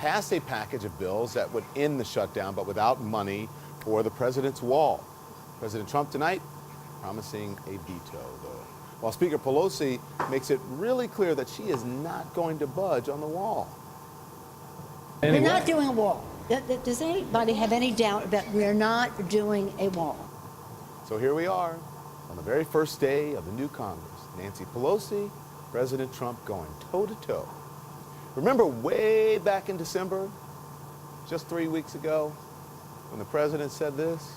passed a package of bills that would end the shutdown, but without money for the president's wall. President Trump tonight promising a veto, though, while Speaker Pelosi makes it really clear that she is not going to budge on the wall. We're not doing a wall. Does anybody have any doubt that we're not doing a wall? So here we are on the very first day of the new Congress. Nancy Pelosi, President Trump going toe-to-toe. Remember way back in December, just 3 weeks ago, when the president said this?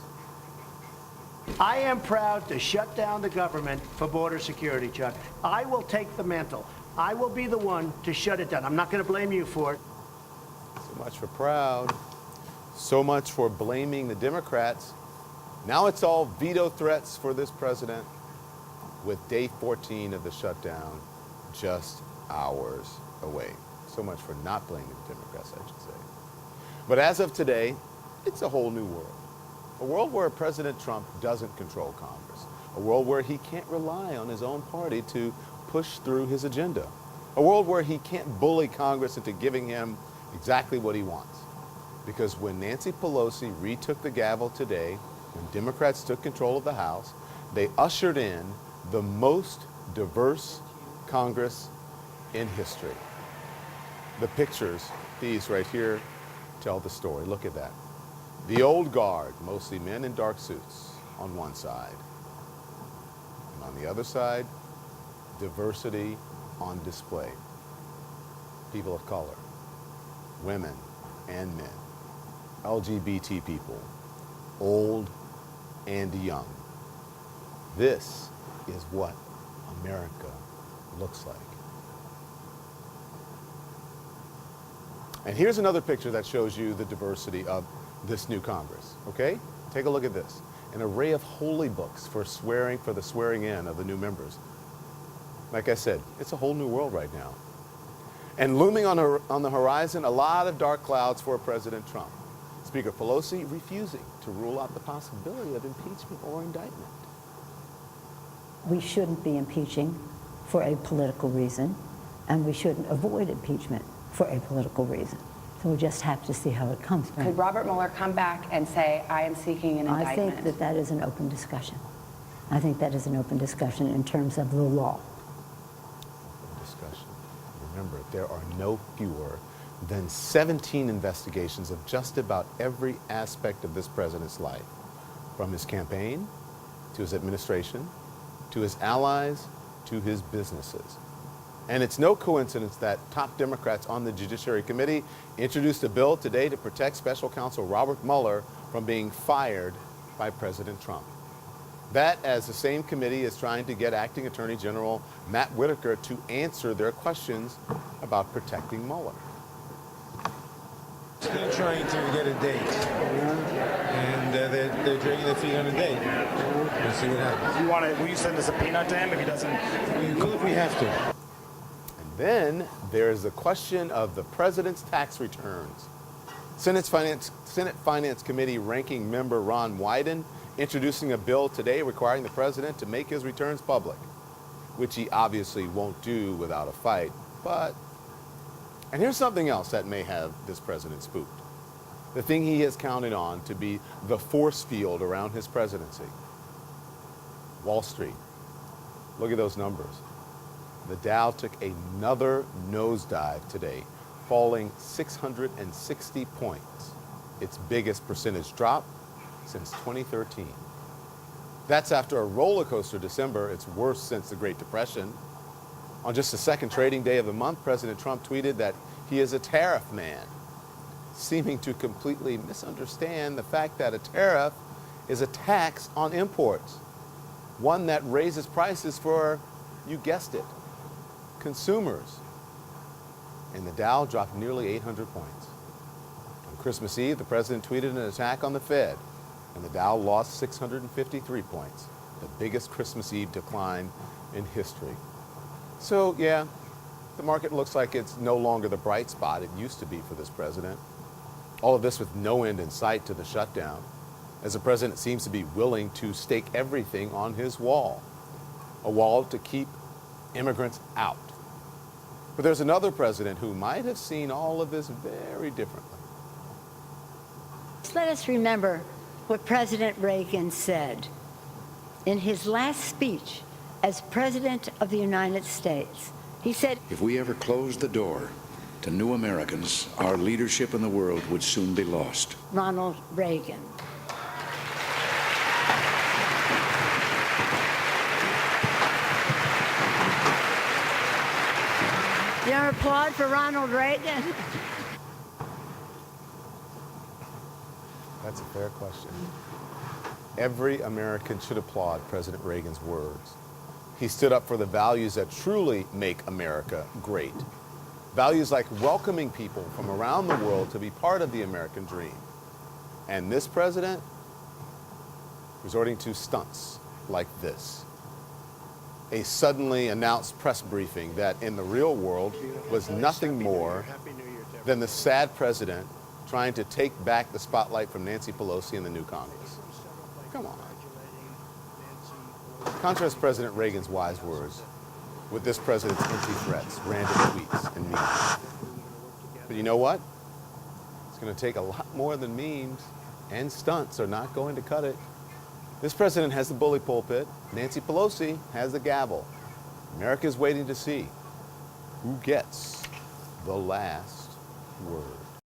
I am proud to shut down the government for border security, Chuck. I will take the mantle. I will be the one to shut it down. I'm not going to blame you for it. So much for proud. So much for blaming the Democrats. Now it's all veto threats for this president, with day 14 of the shutdown just hours away. So much for not blaming the Democrats, I should say. But as of today, it's a whole new world. A world where President Trump doesn't control Congress. A world where he can't rely on his own party to push through his agenda. A world where he can't bully Congress into giving him exactly what he wants. Because when Nancy Pelosi retook the gavel today, when Democrats took control of the House, they ushered in the most diverse Congress in history. The pictures, these right here, tell the story. Look at that. The old guard, mostly men in dark suits, on one side. And on the other side, diversity on display. People of color, women and men, LGBT people, old and young. This is what America looks like. And here's another picture that shows you the diversity of this new Congress, okay? Take a look at this. An array of holy books for the swearing in of the new members. Like I said, it's a whole new world right now. And looming on the horizon, a lot of dark clouds for President Trump. Speaker Pelosi refusing to rule out the possibility of impeachment or indictment. We shouldn't be impeaching for a political reason, and we shouldn't avoid impeachment for a political reason. So we'll just have to see how it comes. Could Robert Mueller come back and say, I am seeking an indictment? I think that that is an open discussion. I think that is an open discussion in terms of the law. Open discussion. Remember, there are no fewer than 17 investigations of just about every aspect of this president's life, from his campaign, to his administration, to his allies, to his businesses. And it's no coincidence that top Democrats on the Judiciary Committee introduced a bill today to protect Special Counsel Robert Mueller from being fired by President Trump. That, as the same committee is trying to get Acting Attorney General Matt Whitaker to answer their questions about protecting Mueller. Still trying to get a date, and they're dragging their feet on a date. We'll see what happens. Will you send a subpoena to him if he doesn't? We will if we have to. And then there's the question of the president's tax returns. Senate Finance Committee ranking member Ron Wyden introducing a bill today requiring the president to make his returns public, which he obviously won't do without a fight. And here's something else that may have this president spooked. The thing he is counting on to be the force field around his presidency. Wall Street. Look at those numbers. The Dow took another nosedive today, falling 660 points, its biggest percentage drop since 2013. That's after a roller coaster December, its worst since the Great Depression. On just the second trading day of the month, President Trump tweeted that he is a tariff man, seeming to completely misunderstand the fact that a tariff is a tax on imports, one that raises prices for, you guessed it, consumers. And the Dow dropped nearly 800 points. On Christmas Eve, the president tweeted an attack on the Fed, and the Dow lost 653 points, the biggest Christmas Eve decline in history. So, yeah, the market looks like it's no longer the bright spot it used to be for this president. All of this with no end in sight to the shutdown, as the president seems to be willing to stake everything on his wall, a wall to keep immigrants out. But there's another president who might have seen all of this very differently. Let us remember what President Reagan said in his last speech as President of the United States. He said, "If we ever closed the door to new Americans, our leadership in the world would soon be lost." Ronald Reagan. Your applaud for Ronald Reagan? That's a fair question. Every American should applaud President Reagan's words. He stood up for the values that truly make America great. Values like welcoming people from around the world to be part of the American dream. And this president, resorting to stunts like this. A suddenly announced press briefing that in the real world was nothing more than the sad president trying to take back the spotlight from Nancy Pelosi and the new Congress. Come on. Contrast President Reagan's wise words with this president's empty threats, random tweets, and memes. But you know what? It's going to take a lot more than memes, and stunts are not going to cut it. This president has the bully pulpit. Nancy Pelosi has the gavel. America is waiting to see who gets the last word.